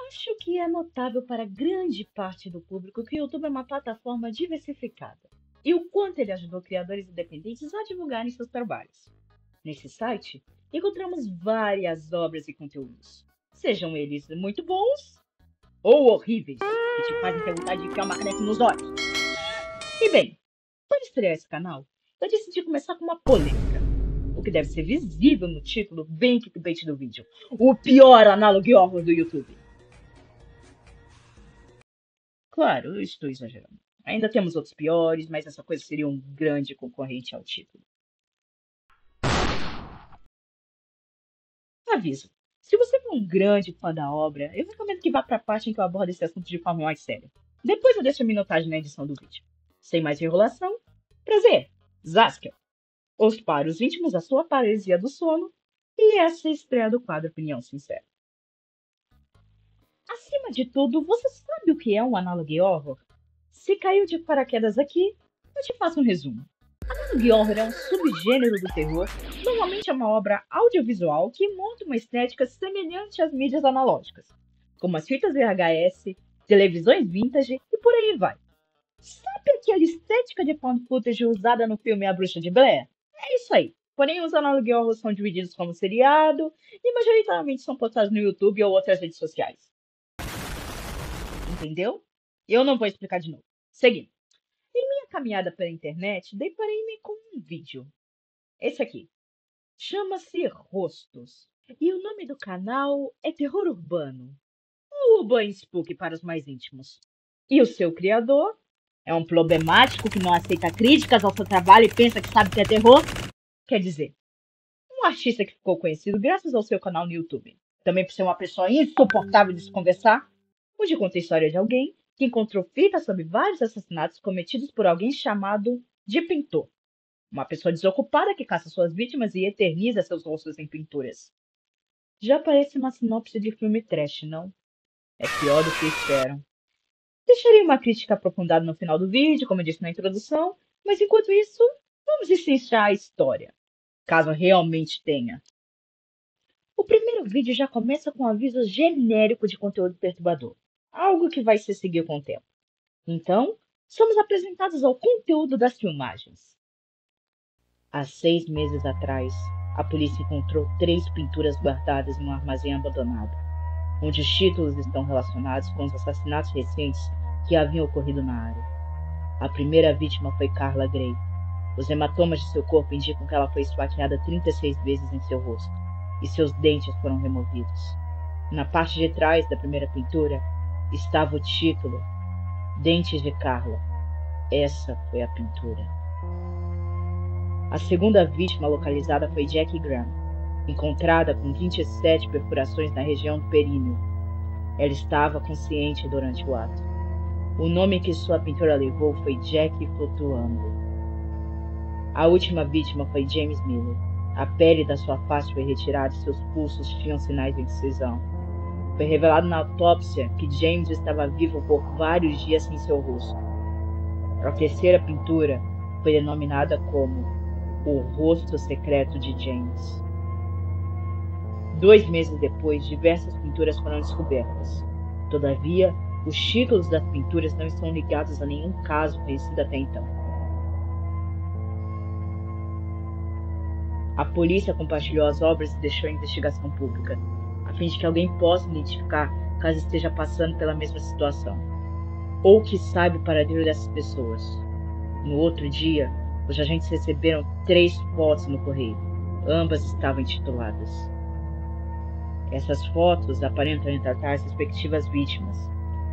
Acho que é notável para grande parte do público que o YouTube é uma plataforma diversificada e o quanto ele ajudou criadores independentes a divulgarem seus trabalhos. Nesse site, encontramos várias obras e conteúdos, sejam eles muito bons ou horríveis, que te fazem ter vontade de enfiar uma caneta nos olhos. E bem, para estrear esse canal, eu decidi começar com uma polêmica, o que deve ser visível no título bem clickbait do vídeo: o pior análogo horror do YouTube. Claro, eu estou exagerando. Ainda temos outros piores, mas essa coisa seria um grande concorrente ao título. Aviso: se você for um grande fã da obra, eu recomendo que vá para a parte em que eu abordo esse assunto de forma mais séria. Depois eu deixo a minutagem na edição do vídeo. Sem mais enrolação, prazer, Zaskia. Os paros íntimos da sua paresia do sono e essa é a estreia do quadro Opinião Sincera. Acima de tudo, você sabe o que é um análogo horror? Se caiu de paraquedas aqui, eu te faço um resumo. Análogo horror é um subgênero do terror, normalmente é uma obra audiovisual que monta uma estética semelhante às mídias analógicas, como as fitas VHS, televisões vintage e por aí vai. Sabe aquela estética de found footage usada no filme A Bruxa de Blair? É isso aí. Porém, os análogo horror são divididos como seriado e majoritariamente são postados no YouTube ou outras redes sociais. Entendeu? Eu não vou explicar de novo. Seguindo. Em minha caminhada pela internet, deparei-me com um vídeo. Esse aqui. Chama-se Rostos. E o nome do canal é Terror Urbano. Ou Urban Spook para os mais íntimos. E o seu criador é um problemático que não aceita críticas ao seu trabalho e pensa que sabe que é terror. Quer dizer, um artista que ficou conhecido graças ao seu canal no YouTube. Também por ser uma pessoa insuportável de se conversar, onde conta a história de alguém que encontrou fitas sobre vários assassinatos cometidos por alguém chamado de pintor. Uma pessoa desocupada que caça suas vítimas e eterniza seus rostos em pinturas. Já parece uma sinopse de filme trash, não? É pior do que esperam. Deixarei uma crítica aprofundada no final do vídeo, como eu disse na introdução, mas enquanto isso, vamos destrinchar a história, caso realmente tenha. O primeiro vídeo já começa com um aviso genérico de conteúdo perturbador, algo que vai se seguir com o tempo. Então, somos apresentados ao conteúdo das filmagens. Há 6 meses atrás, a polícia encontrou 3 pinturas guardadas em um armazém abandonado, onde os títulos estão relacionados com os assassinatos recentes que haviam ocorrido na área. A primeira vítima foi Carla Gray. Os hematomas de seu corpo indicam que ela foi esfaqueada 36 vezes em seu rosto, e seus dentes foram removidos. Na parte de trás da primeira pintura estava o título: Dentes de Carla. Essa foi a pintura. A segunda vítima localizada foi Jackie Graham, encontrada com 27 perfurações na região do períneo. Ela estava consciente durante o ato. O nome que sua pintura levou foi Jackie Flutuando. A última vítima foi James Miller. A pele da sua face foi retirada e seus pulsos tinham sinais de incisão. Foi revelado na autópsia que James estava vivo por vários dias sem seu rosto. A terceira pintura foi denominada como O Rosto Secreto de James. 2 meses depois, diversas pinturas foram descobertas. Todavia, os títulos das pinturas não estão ligados a nenhum caso conhecido até então. A polícia compartilhou as obras e deixou a investigação pública, a fim de que alguém possa identificar caso esteja passando pela mesma situação, ou que saiba o paradeiro dessas pessoas. No outro dia, os agentes receberam 3 fotos no correio. Ambas estavam intituladas. Essas fotos aparentam retratar as respectivas vítimas: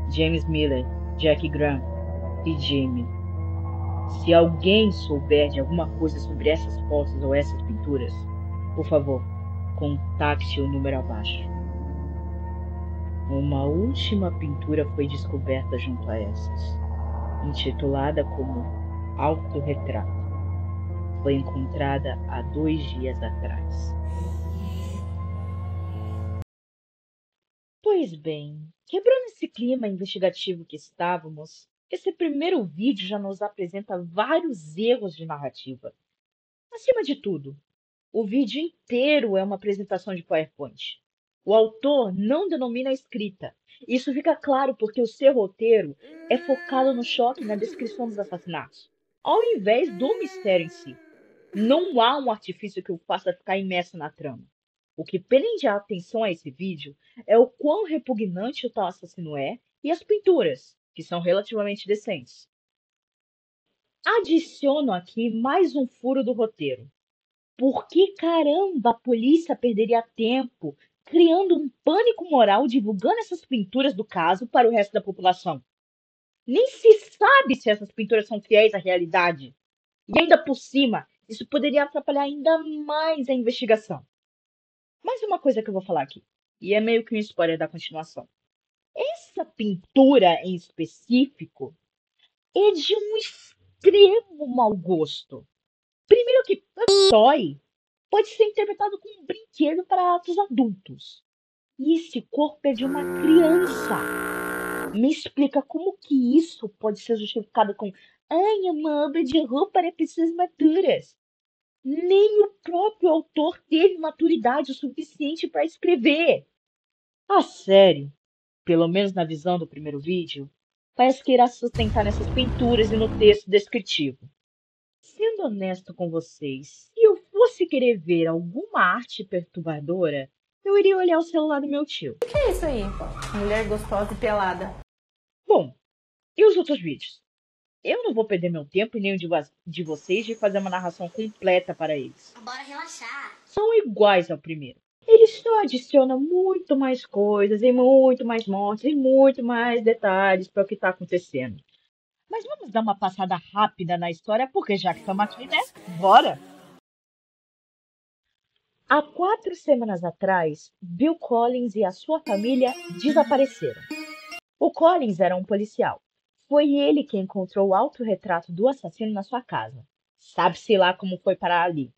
James Miller, Jackie Graham e Jimmy. Se alguém souber de alguma coisa sobre essas fotos ou essas pinturas, por favor, contacte o número abaixo. Uma última pintura foi descoberta junto a essas, intitulada como Autorretrato. Foi encontrada há 2 dias atrás. Pois bem, quebrando esse clima investigativo que estávamos, esse primeiro vídeo já nos apresenta vários erros de narrativa. Acima de tudo, o vídeo inteiro é uma apresentação de PowerPoint. O autor não denomina a escrita. Isso fica claro porque o seu roteiro é focado no choque e na descrição dos assassinatos, ao invés do mistério em si. Não há um artifício que o faça ficar imerso na trama. O que prende a atenção a esse vídeo é o quão repugnante o tal assassino é e as pinturas, que são relativamente decentes. Adiciono aqui mais um furo do roteiro. Por que caramba a polícia perderia tempo criando um pânico moral divulgando essas pinturas do caso para o resto da população? Nem se sabe se essas pinturas são fiéis à realidade. E ainda por cima, isso poderia atrapalhar ainda mais a investigação. Mais uma coisa que eu vou falar aqui, e é meio que um spoiler da continuação. Essa pintura em específico é de um extremo mau gosto. Primeiro que toy pode ser interpretado como um brinquedo para atos adultos. E esse corpo é de uma criança. Me explica como que isso pode ser justificado com ai, é uma obra de roupa para pessoas maduras. Nem o próprio autor teve maturidade o suficiente para escrever. A série, pelo menos na visão do primeiro vídeo, parece que irá sustentar nessas pinturas e no texto descritivo. Sendo honesto com vocês, se eu fosse querer ver alguma arte perturbadora, eu iria olhar o celular do meu tio. O que é isso aí? Mulher gostosa e pelada. Bom, e os outros vídeos? Eu não vou perder meu tempo e nem o de vocês de fazer uma narração completa para eles. Bora relaxar. São iguais ao primeiro. Eles só adicionam muito mais coisas e muito mais mortes e muito mais detalhes para o que está acontecendo. Mas vamos dar uma passada rápida na história, porque já que estamos aqui, né? Bora! Há 4 semanas atrás, Bill Collins e a sua família desapareceram. O Collins era um policial. Foi ele que encontrou o autorretrato do assassino na sua casa. Sabe-se lá como foi parar ali.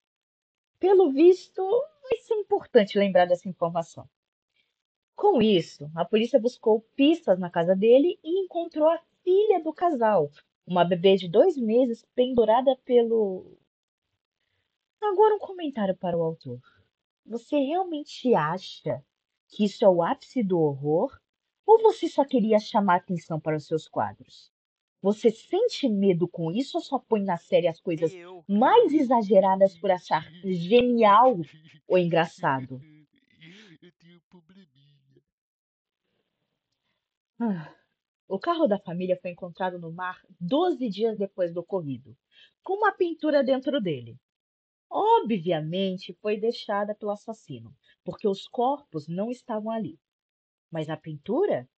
Pelo visto, vai ser importante lembrar dessa informação. Com isso, a polícia buscou pistas na casa dele e encontrou a filha do casal, uma bebê de 2 meses pendurada pelo. Agora um comentário para o autor. Você realmente acha que isso é o ápice do horror? Ou você só queria chamar atenção para os seus quadros? Você sente medo com isso ou só põe na série as coisas mais exageradas por achar genial ou engraçado? Eu tenho um probleminha. Ah, o carro da família foi encontrado no mar 12 dias depois do ocorrido, com uma pintura dentro dele. Obviamente foi deixada pelo assassino, porque os corpos não estavam ali. Mas a pintura?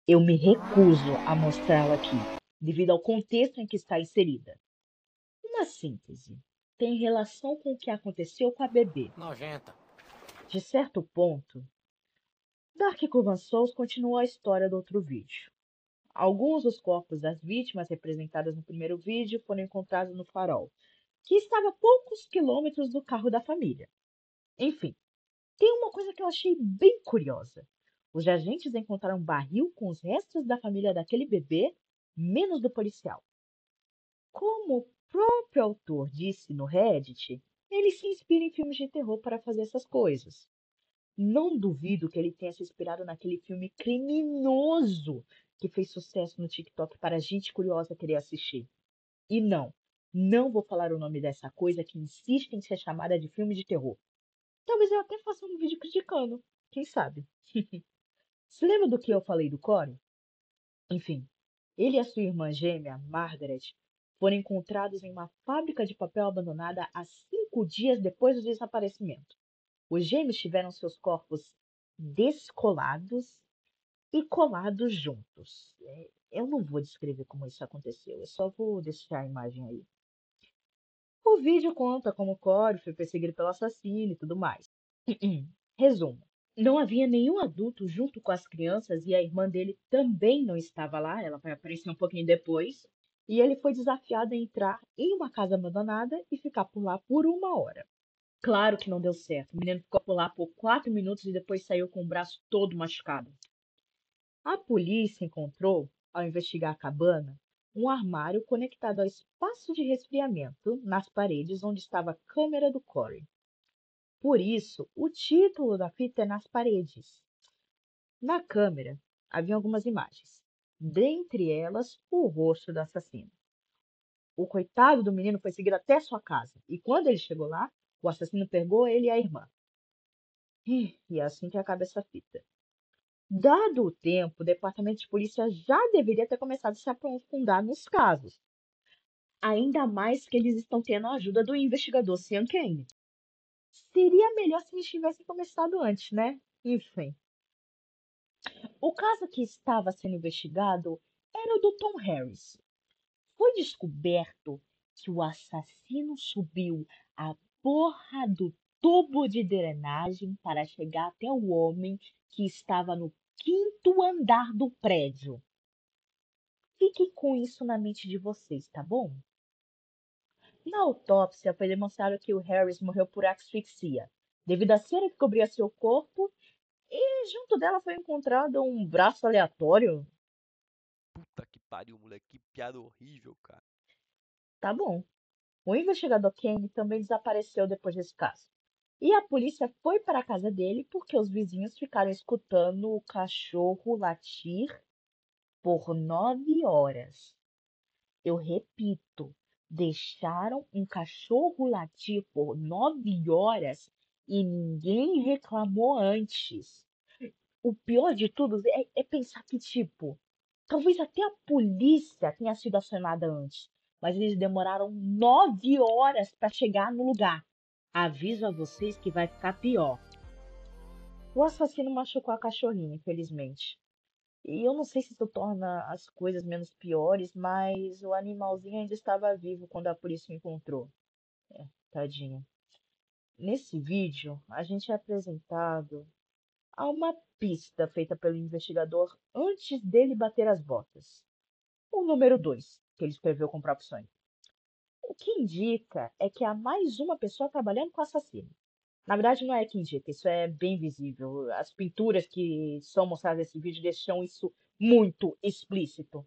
Eu me recuso a mostrá-la aqui, devido ao contexto em que está inserida. Uma síntese. Tem relação com o que aconteceu com a bebê. Nojenta. De certo ponto, Dark Curvan Souls continua a história do outro vídeo. Alguns dos corpos das vítimas representadas no primeiro vídeo foram encontrados no farol, que estava a poucos quilômetros do carro da família. Enfim, tem uma coisa que eu achei bem curiosa. Os agentes encontraram um barril com os restos da família daquele bebê, menos do policial. Como o próprio autor disse no Reddit, ele se inspira em filmes de terror para fazer essas coisas. Não duvido que ele tenha se inspirado naquele filme criminoso que fez sucesso no TikTok para gente curiosa querer assistir. E não, não vou falar o nome dessa coisa que insiste em ser chamada de filme de terror. Talvez eu até faça um vídeo criticando, quem sabe? Se lembra do que eu falei do Corey? Enfim, ele e a sua irmã gêmea, Margaret, foram encontrados em uma fábrica de papel abandonada há 5 dias depois do desaparecimento. Os gêmeos tiveram seus corpos descolados e colados juntos. Eu não vou descrever como isso aconteceu, eu só vou deixar a imagem aí. O vídeo conta como Corey foi perseguido pelo assassino e tudo mais. Resumo. Não havia nenhum adulto junto com as crianças e a irmã dele também não estava lá, ela vai aparecer um pouquinho depois. E ele foi desafiado a entrar em uma casa abandonada e ficar por lá por 1 hora. Claro que não deu certo. O menino ficou por lá por 4 minutos e depois saiu com o braço todo machucado. A polícia encontrou, ao investigar a cabana, um armário conectado ao espaço de resfriamento nas paredes onde estava a câmera do Corey. Por isso, o título da fita é nas paredes. Na câmera, havia algumas imagens. Dentre elas, o rosto do assassino. O coitado do menino foi seguido até sua casa. E quando ele chegou lá, o assassino pegou ele e a irmã. E é assim que acaba essa fita. Dado o tempo, o departamento de polícia já deveria ter começado a se aprofundar nos casos. Ainda mais que eles estão tendo a ajuda do investigador Sean Kane. Seria melhor se eles tivessem começado antes, né? Enfim. O caso que estava sendo investigado era o do Tom Harris. Foi descoberto que o assassino subiu a porra do tubo de drenagem para chegar até o homem que estava no quinto andar do prédio. Fique com isso na mente de vocês, tá bom? Na autópsia foi demonstrado que o Harris morreu por asfixia, devido à cera que cobria seu corpo, e junto dela foi encontrado um braço aleatório. Puta que pariu, moleque. Que piada horrível, cara. Tá bom. O investigador Kane também desapareceu depois desse caso. E a polícia foi para a casa dele porque os vizinhos ficaram escutando o cachorro latir por 9 horas. Eu repito, deixaram um cachorro latir por 9 horas e ninguém reclamou antes. O pior de tudo é pensar que, tipo, talvez até a polícia tenha sido acionada antes, mas eles demoraram 9 horas para chegar no lugar. Aviso a vocês que vai ficar pior. O assassino machucou a cachorrinha, infelizmente. E eu não sei se isso torna as coisas menos piores, mas o animalzinho ainda estava vivo quando a polícia o encontrou. Tadinho. Nesse vídeo, a gente é apresentado a uma pista feita pelo investigador antes dele bater as botas. O número 2, que ele escreveu com o próprio sonho. O que indica é que há mais uma pessoa trabalhando com o assassino. Na verdade, não é que indica, isso é bem visível. As pinturas que são mostradas nesse vídeo deixam isso muito explícito.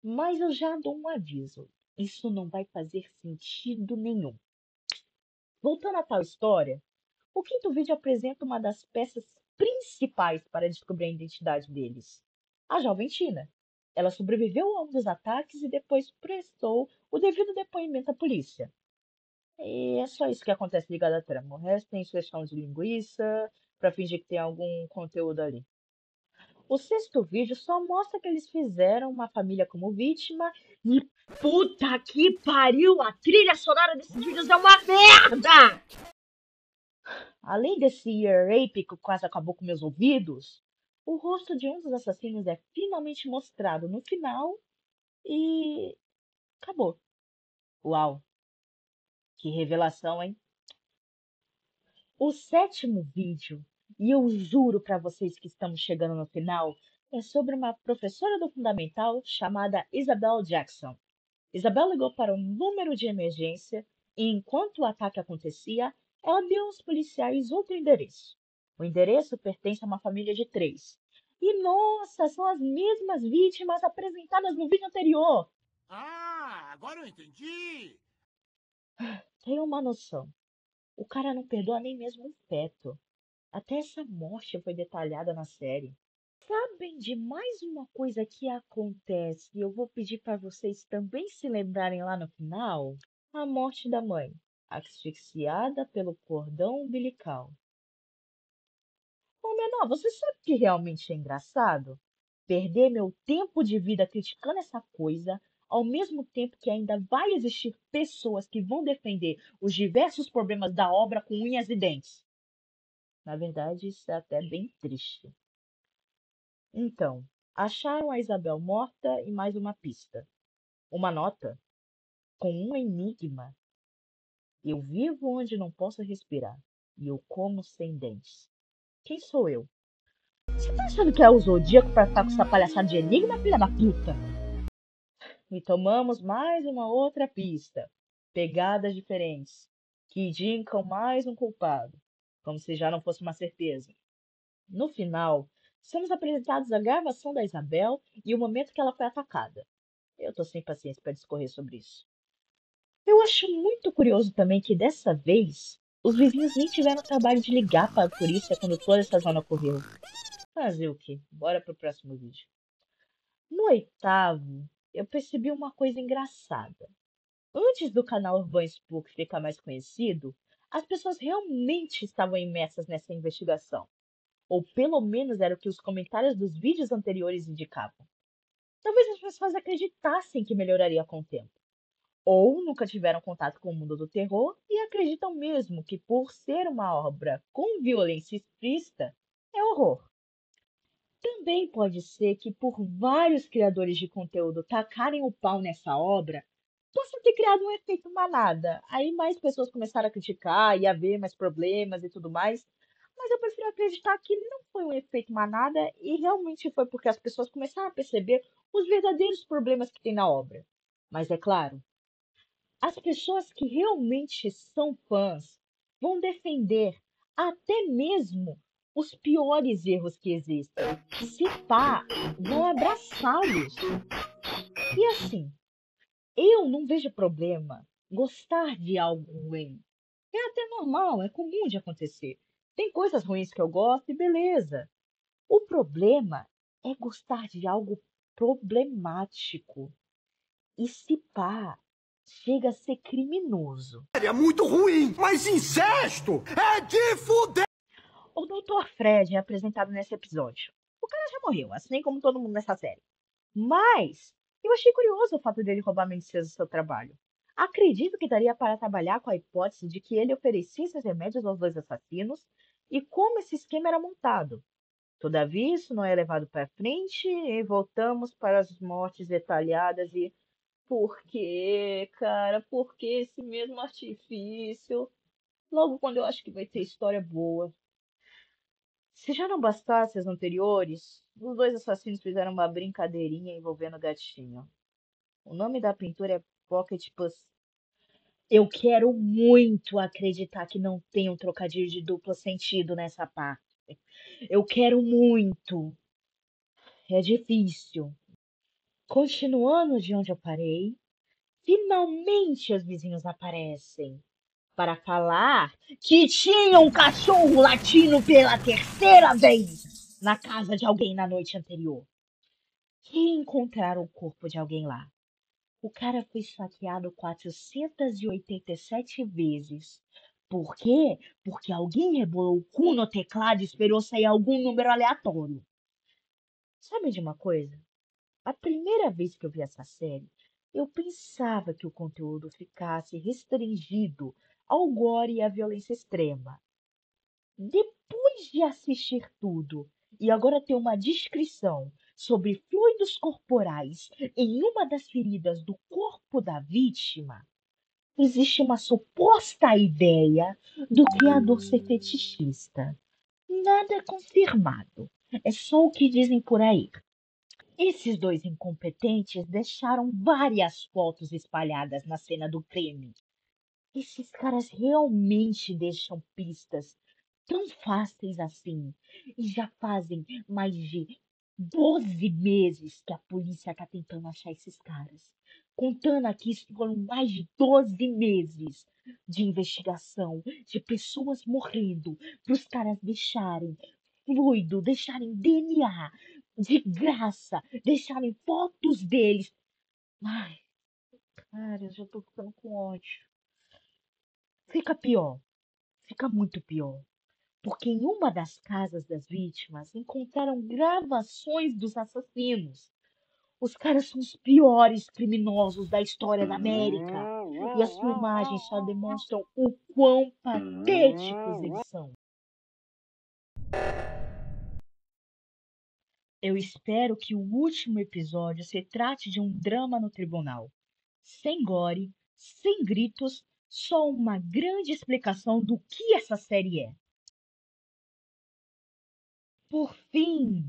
Mas eu já dou um aviso: isso não vai fazer sentido nenhum. Voltando a tal história, o quinto vídeo apresenta uma das peças principais para descobrir a identidade deles: a jovem Tina. Ela sobreviveu a um dos ataques e depois prestou o devido depoimento à polícia. E é só isso que acontece ligado à trama. O resto tem sugestão de linguiça para fingir que tem algum conteúdo ali. O sexto vídeo só mostra que eles fizeram uma família como vítima e puta que pariu, a trilha sonora desses vídeos é uma merda! Além desse ear rape que quase acabou com meus ouvidos, o rosto de um dos assassinos é finalmente mostrado no final e acabou. Uau, que revelação, hein? O sétimo vídeo, e eu juro para vocês que estamos chegando no final, é sobre uma professora do fundamental chamada Isabel Jackson. Isabel ligou para um número de emergência e, enquanto o ataque acontecia, ela deu aos policiais outro endereço. O endereço pertence a uma família de 3. E nossa, são as mesmas vítimas apresentadas no vídeo anterior. Ah, agora eu entendi! Tenha uma noção. O cara não perdoa nem mesmo um feto. Até essa morte foi detalhada na série. Sabem de mais uma coisa que acontece e eu vou pedir para vocês também se lembrarem lá no final? A morte da mãe, asfixiada pelo cordão umbilical. Ô, menor, você sabe o que realmente é engraçado? Perder meu tempo de vida criticando essa coisa, ao mesmo tempo que ainda vai existir pessoas que vão defender os diversos problemas da obra com unhas e dentes. Na verdade, isso é até bem triste. Então, acharam a Isabel morta e mais uma pista. Uma nota com um enigma. Eu vivo onde não posso respirar e eu como sem dentes. Quem sou eu? Você tá achando que é o Zodíaco pra ficar com essa palhaçada de enigma, filha da puta? E tomamos mais uma outra pista. Pegadas diferentes, que indicam mais um culpado, como se já não fosse uma certeza. No final, somos apresentados a gravação da Isabel e o momento que ela foi atacada. Eu tô sem paciência para discorrer sobre isso. Eu acho muito curioso também que dessa vez Os vizinhos nem tiveram trabalho de ligar para a polícia quando toda essa zona ocorreu. Fazer o quê? Bora pro próximo vídeo. No oitavo, eu percebi uma coisa engraçada. Antes do canal Urban Spook ficar mais conhecido, as pessoas realmente estavam imersas nessa investigação. Ou pelo menos era o que os comentários dos vídeos anteriores indicavam. Talvez as pessoas acreditassem que melhoraria com o tempo. Ou nunca tiveram contato com o mundo do terror e acreditam mesmo que, por ser uma obra com violência explícita, é horror. Também pode ser que, por vários criadores de conteúdo tacarem o pau nessa obra, possa ter criado um efeito manada. Aí mais pessoas começaram a criticar e a ver mais problemas e tudo mais. Mas eu prefiro acreditar que não foi um efeito manada e realmente foi porque as pessoas começaram a perceber os verdadeiros problemas que tem na obra. Mas é claro, as pessoas que realmente são fãs vão defender até mesmo os piores erros que existem. Se pá, vão abraçá-los. E assim, eu não vejo problema gostar de algo ruim. É até normal, é comum de acontecer. Tem coisas ruins que eu gosto e beleza. O problema é gostar de algo problemático. E se pá, chega a ser criminoso. É muito ruim, mas incesto é de fuder! O Dr. Fred é apresentado nesse episódio. O cara já morreu, assim como todo mundo nessa série. Mas eu achei curioso o fato dele roubar medicinas do seu trabalho. Acredito que daria para trabalhar com a hipótese de que ele oferecia esses remédios aos dois assassinos e como esse esquema era montado. Todavia, isso não é levado para frente e voltamos para as mortes detalhadas e por quê, cara? Por que esse mesmo artifício? Logo quando eu acho que vai ter história boa. Se já não bastasse as anteriores, os dois assassinos fizeram uma brincadeirinha envolvendo o gatinho. O nome da pintura é Pocket Puss. Eu quero muito acreditar que não tem um trocadilho de duplo sentido nessa parte. Eu quero muito. É difícil. Continuando de onde eu parei, finalmente os vizinhos aparecem para falar que tinha um cachorro latindo pela terceira vez na casa de alguém na noite anterior. E encontraram o corpo de alguém lá. O cara foi esfaqueado 487 vezes. Por quê? Porque alguém rebolou o cu no teclado e esperou sair algum número aleatório. Sabe de uma coisa? A primeira vez que eu vi essa série, eu pensava que o conteúdo ficasse restringido ao gore e à violência extrema. Depois de assistir tudo e agora ter uma descrição sobre fluidos corporais em uma das feridas do corpo da vítima, existe uma suposta ideia do criador ser fetichista. Nada é confirmado, é só o que dizem por aí. Esses dois incompetentes deixaram várias fotos espalhadas na cena do crime. Esses caras realmente deixam pistas tão fáceis assim. E já fazem mais de 12 meses que a polícia está tentando achar esses caras. Contando aqui, foram mais de 12 meses de investigação, de pessoas morrendo, para os caras deixarem fluido, deixarem DNA de graça, deixarem fotos deles. Ai, cara, eu já tô ficando com ódio. Fica pior, fica muito pior. Porque em uma das casas das vítimas encontraram gravações dos assassinos. Os caras são os piores criminosos da história da América. E as filmagens só demonstram o quão patéticos eles são. Eu espero que o último episódio se trate de um drama no tribunal. Sem gore, sem gritos, só uma grande explicação do que essa série é. Por fim,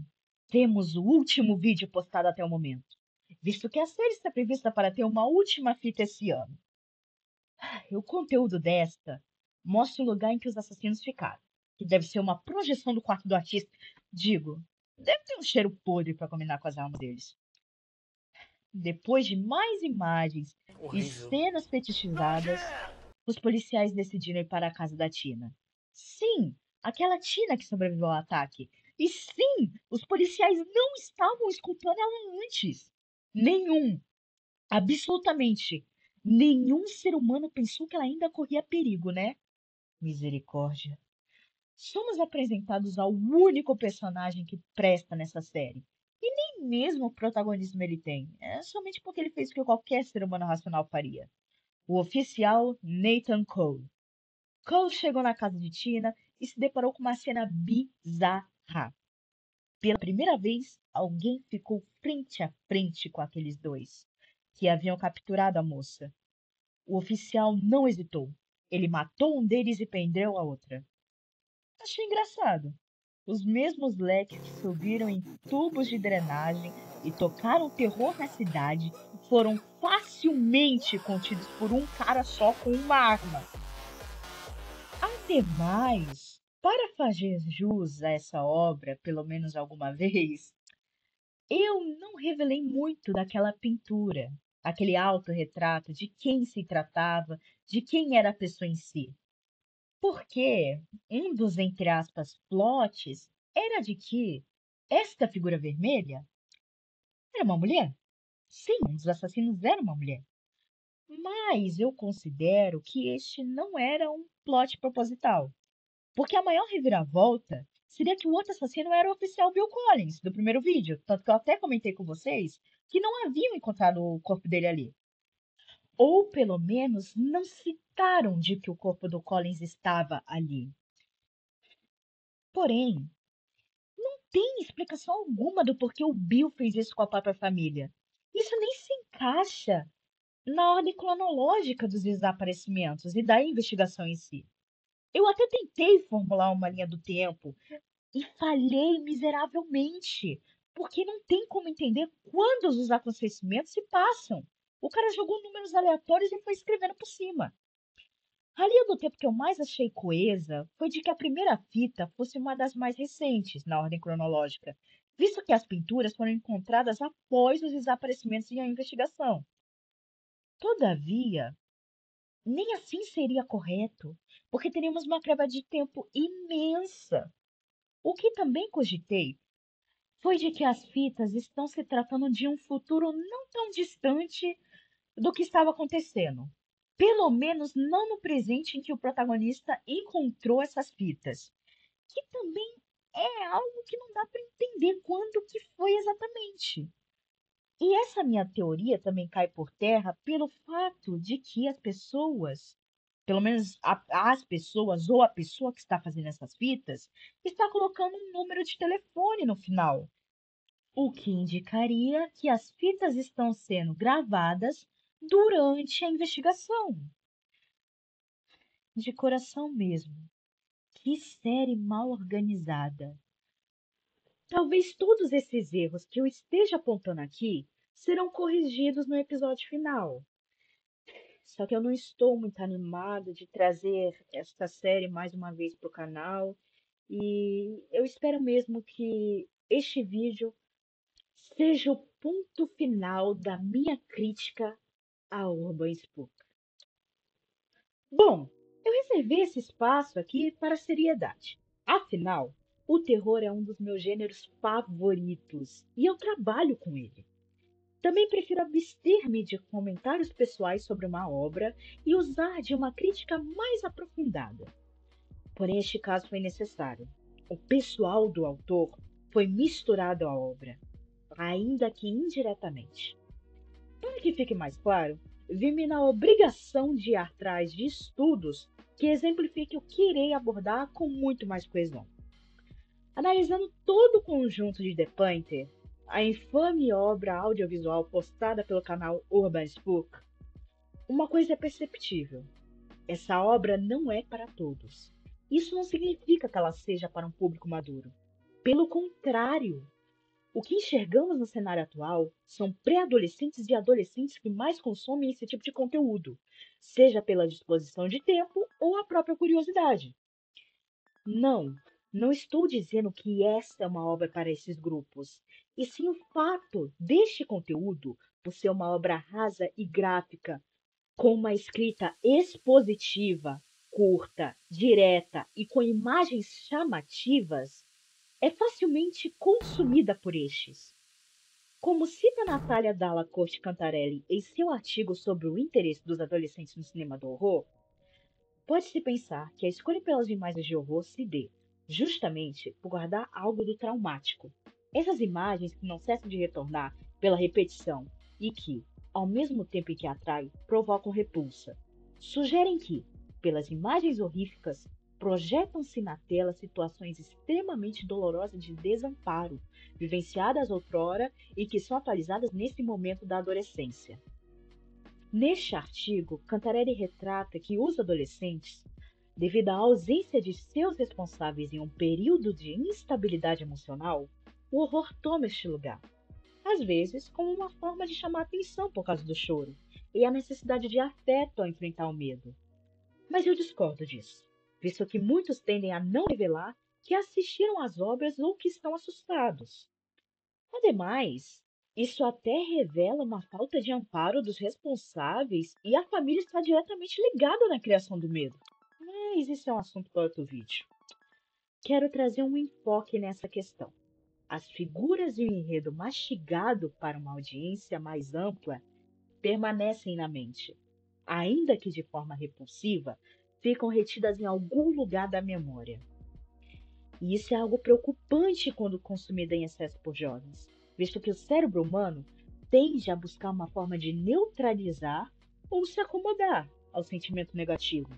temos o último vídeo postado até o momento, visto que a série está prevista para ter uma última fita esse ano. O conteúdo desta mostra o lugar em que os assassinos ficaram, que deve ser uma projeção do quarto do artista. Digo, deve ter um cheiro podre para combinar com as almas deles. Depois de mais imagens e cenas fetichizadas, os policiais decidiram ir para a casa da Tina. Sim, aquela Tina que sobreviveu ao ataque. E sim, os policiais não estavam escutando ela antes. Nenhum, absolutamente nenhum ser humano pensou que ela ainda corria perigo, né? Misericórdia. Somos apresentados ao único personagem que presta nessa série. E nem mesmo o protagonismo ele tem. É somente porque ele fez o que qualquer ser humano racional faria. O oficial Nathan Cole. Cole chegou na casa de Tina e se deparou com uma cena bizarra. Pela primeira vez, alguém ficou frente a frente com aqueles dois, que haviam capturado a moça. O oficial não hesitou. Ele matou um deles e prendeu a outra. Achei engraçado. Os mesmos leques que subiram em tubos de drenagem e tocaram terror na cidade foram facilmente contidos por um cara só com uma arma. Ademais, para fazer jus a essa obra, pelo menos alguma vez, eu não revelei muito daquela pintura, aquele autorretrato de quem se tratava, de quem era a pessoa em si. Porque um dos, entre aspas, plots era de que esta figura vermelha era uma mulher. Sim, um dos assassinos era uma mulher. Mas eu considero que este não era um plot proposital. Porque a maior reviravolta seria que o outro assassino era o oficial Bill Collins, do primeiro vídeo. Tanto que eu até comentei com vocês que não haviam encontrado o corpo dele ali. Ou pelo menos não citaram de que o corpo do Collins estava ali. Porém, não tem explicação alguma do porquê o Bill fez isso com a própria família. Isso nem se encaixa na ordem cronológica dos desaparecimentos e da investigação em si. Eu até tentei formular uma linha do tempo e falhei miseravelmente, porque não tem como entender quando os acontecimentos se passam. O cara jogou números aleatórios e foi escrevendo por cima. A linha do tempo que eu mais achei coesa foi de que a primeira fita fosse uma das mais recentes na ordem cronológica, visto que as pinturas foram encontradas após os desaparecimentos e a investigação. Todavia, nem assim seria correto, porque teríamos uma quebra de tempo imensa. O que também cogitei foi de que as fitas estão se tratando de um futuro não tão distante do que estava acontecendo. Pelo menos não no presente em que o protagonista encontrou essas fitas, que também é algo que não dá para entender quando que foi exatamente. E essa minha teoria também cai por terra pelo fato de que as pessoas, pelo menos as pessoas ou a pessoa que está fazendo essas fitas, está colocando um número de telefone no final, o que indicaria que as fitas estão sendo gravadas durante a investigação. De coração mesmo. Que série mal organizada. Talvez todos esses erros que eu esteja apontando aqui serão corrigidos no episódio final. Só que eu não estou muito animada de trazer esta série mais uma vez para o canal. E eu espero mesmo que este vídeo seja o ponto final da minha crítica a Urban Spook. Bom, eu reservei esse espaço aqui para a seriedade. Afinal, o terror é um dos meus gêneros favoritos e eu trabalho com ele. Também prefiro abster-me de comentários pessoais sobre uma obra e usar de uma crítica mais aprofundada. Porém, este caso foi necessário. O pessoal do autor foi misturado à obra, ainda que indiretamente. Para que fique mais claro, vi-me na obrigação de ir atrás de estudos que exemplifiquem o que irei abordar com muito mais coesão. Analisando todo o conjunto de The Painter, a infame obra audiovisual postada pelo canal Urban Spook, uma coisa é perceptível. Essa obra não é para todos. Isso não significa que ela seja para um público maduro. Pelo contrário, o que enxergamos no cenário atual são pré-adolescentes e adolescentes que mais consomem esse tipo de conteúdo, seja pela disposição de tempo ou a própria curiosidade. Não estou dizendo que esta é uma obra para esses grupos, e sim o fato deste conteúdo, por ser uma obra rasa e gráfica, Com uma escrita expositiva, curta, direta e com imagens chamativas, é facilmente consumida por estes. Como cita Natália Dalla Corte Cantarelli em seu artigo sobre o interesse dos adolescentes no cinema do horror, pode-se pensar que a escolha pelas imagens de horror se dê justamente por guardar algo do traumático. Essas imagens que não cessam de retornar pela repetição e que, ao mesmo tempo em que atraem, provocam repulsa, sugerem que, pelas imagens horríficas, projetam-se na tela situações extremamente dolorosas de desamparo, vivenciadas outrora e que são atualizadas nesse momento da adolescência. Neste artigo, Cantarelli retrata que os adolescentes, devido à ausência de seus responsáveis em um período de instabilidade emocional, o horror toma este lugar, às vezes como uma forma de chamar atenção por causa do choro e a necessidade de afeto ao enfrentar o medo. Mas eu discordo disso, visto que muitos tendem a não revelar que assistiram às obras ou que estão assustados. Ademais, isso até revela uma falta de amparo dos responsáveis e a família está diretamente ligada na criação do medo. Mas isso é um assunto para outro vídeo. Quero trazer um enfoque nessa questão. As figuras e o enredo mastigado para uma audiência mais ampla permanecem na mente, ainda que de forma repulsiva, ficam retidas em algum lugar da memória. E isso é algo preocupante quando consumido em excesso por jovens, visto que o cérebro humano tende a buscar uma forma de neutralizar ou se acomodar ao sentimento negativo.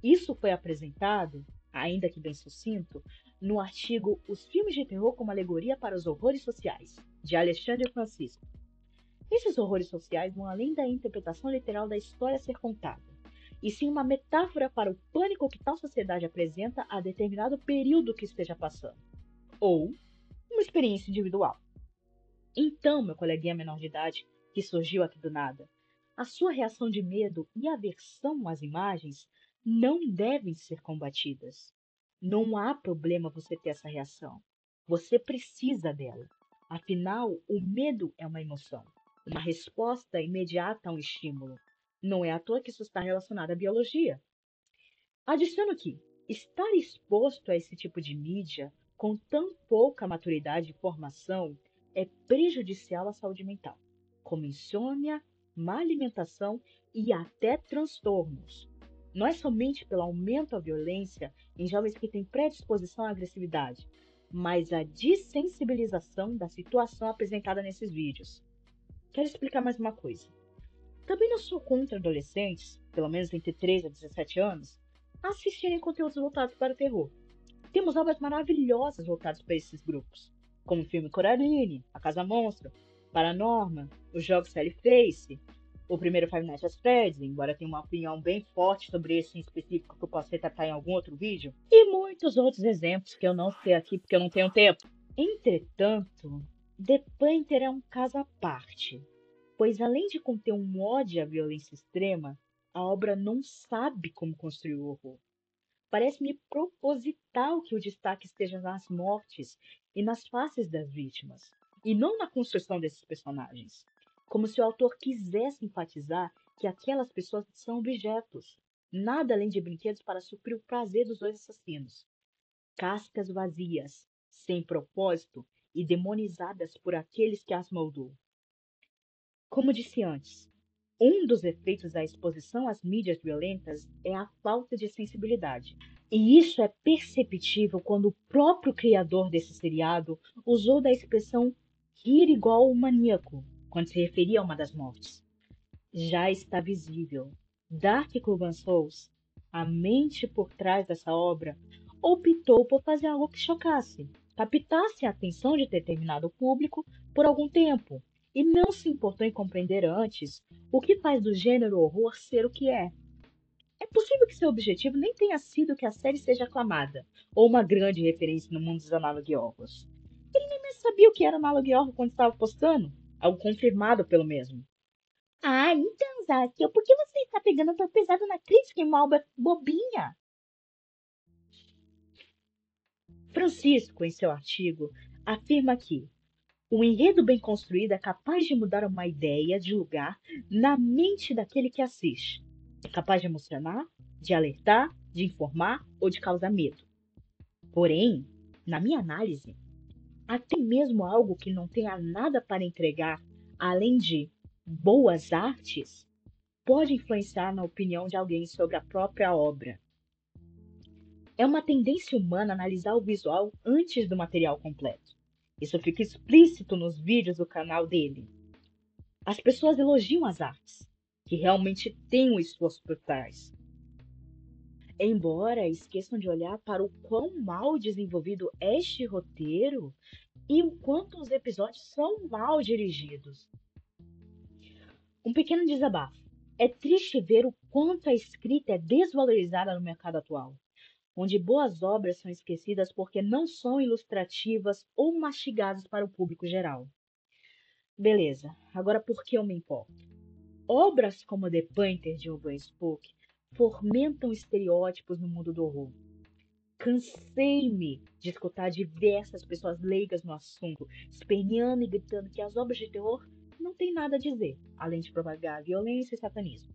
Isso foi apresentado, ainda que bem sucinto, no artigo Os Filmes de Terror como Alegoria para os Horrores Sociais, de Alexandre Francisco. Esses horrores sociais vão além da interpretação literal da história a ser contada, e sim uma metáfora para o pânico que tal sociedade apresenta a determinado período que esteja passando, ou uma experiência individual. Então, meu coleguinha menor de idade, que surgiu aqui do nada, a sua reação de medo e aversão às imagens não devem ser combatidas. Não há problema você ter essa reação. Você precisa dela. Afinal, o medo é uma emoção, uma resposta imediata a um estímulo. Não é à toa que isso está relacionado à biologia. Adiciono que estar exposto a esse tipo de mídia com tão pouca maturidade e formação é prejudicial à saúde mental, como insônia, má alimentação e até transtornos. Não é somente pelo aumento da violência em jovens que têm predisposição à agressividade, mas a dessensibilização da situação apresentada nesses vídeos. Quero explicar mais uma coisa. Também não sou contra adolescentes, pelo menos entre 13 a 17 anos, assistirem conteúdos voltados para o terror. Temos obras maravilhosas voltadas para esses grupos, como o filme Coraline, A Casa Monstro, Paranorman, os jogos Sally Face, o primeiro Five Nights at Freddy's, embora tenha uma opinião bem forte sobre esse em específico que eu posso retratar em algum outro vídeo, e muitos outros exemplos que eu não sei aqui porque eu não tenho tempo. Entretanto, The Painter é um caso à parte, pois além de conter um ódio à violência extrema, a obra não sabe como construir o horror. Parece-me proposital que o destaque esteja nas mortes e nas faces das vítimas, e não na construção desses personagens, como se o autor quisesse enfatizar que aquelas pessoas são objetos, nada além de brinquedos para suprir o prazer dos dois assassinos. Cascas vazias, sem propósito e demonizadas por aqueles que as moldou. Como disse antes, um dos efeitos da exposição às mídias violentas é a falta de sensibilidade. E isso é perceptível quando o próprio criador desse seriado usou da expressão rir igual o maníaco, quando se referia a uma das mortes. Já está visível. Dark Clover Souls, a mente por trás dessa obra, optou por fazer algo que chocasse, captasse a atenção de determinado público por algum tempo, e não se importou em compreender antes o que faz do gênero horror ser o que é. É possível que seu objetivo nem tenha sido que a série seja aclamada, ou uma grande referência no mundo dos analog horrors. Ele nem mesmo sabia o que era analog horror quando estava postando, algo confirmado pelo mesmo. Ah, então, Zaskiel, por que você está pegando tão pesado na crítica em uma obra bobinha? Francisco, em seu artigo, afirma que O enredo bem construído é capaz de mudar uma ideia de lugar na mente daquele que assiste. É capaz de emocionar, de alertar, de informar ou de causar medo. Porém, na minha análise, até mesmo algo que não tenha nada para entregar, além de boas artes, pode influenciar na opinião de alguém sobre a própria obra. É uma tendência humana analisar o visual antes do material completo. Isso fica explícito nos vídeos do canal dele. As pessoas elogiam as artes, que realmente têm um esforço por trás. Embora esqueçam de olhar para o quão mal desenvolvido é este roteiro e o quanto os episódios são mal dirigidos. Um pequeno desabafo. É triste ver o quanto a escrita é desvalorizada no mercado atual, onde boas obras são esquecidas porque não são ilustrativas ou mastigadas para o público geral. Beleza, agora por que eu me importo? Obras como The Painter de Urban Spook fomentam estereótipos no mundo do horror. Cansei-me de escutar diversas pessoas leigas no assunto, esperneando e gritando que as obras de terror não têm nada a dizer, além de propagar violência e satanismo.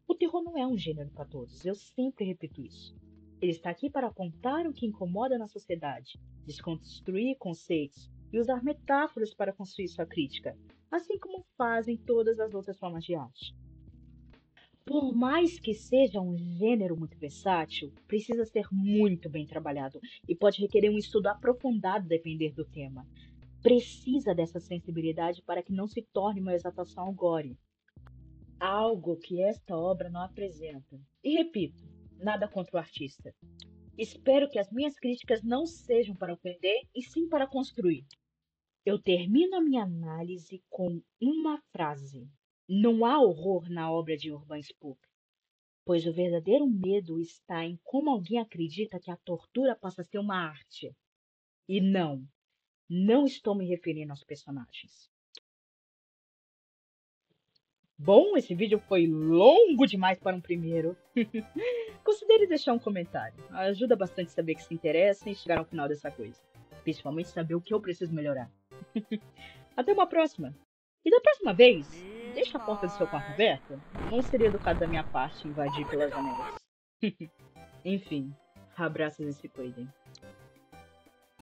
O terror não é um gênero para todos, eu sempre repito isso. Ele está aqui para apontar o que incomoda na sociedade, desconstruir conceitos e usar metáforas para construir sua crítica, assim como fazem todas as outras formas de arte. Por mais que seja um gênero muito versátil, precisa ser muito bem trabalhado e pode requerer um estudo aprofundado depender do tema. Precisa dessa sensibilidade para que não se torne uma exaltação ao gore. Algo que esta obra não apresenta. E repito, nada contra o artista. Espero que as minhas críticas não sejam para ofender, e sim para construir. Eu termino a minha análise com uma frase. Não há horror na obra de Urban Spook, pois o verdadeiro medo está em como alguém acredita que a tortura possa ser uma arte. E não estou me referindo aos personagens. Bom, esse vídeo foi longo demais para um primeiro. Considere deixar um comentário. Ajuda bastante saber que se interessa em chegar ao final dessa coisa. Principalmente saber o que eu preciso melhorar. Até uma próxima. E da próxima vez, deixa a porta do seu quarto aberta. Não seria educado da minha parte invadir pelas janelas. Enfim, abraços e se cuidem.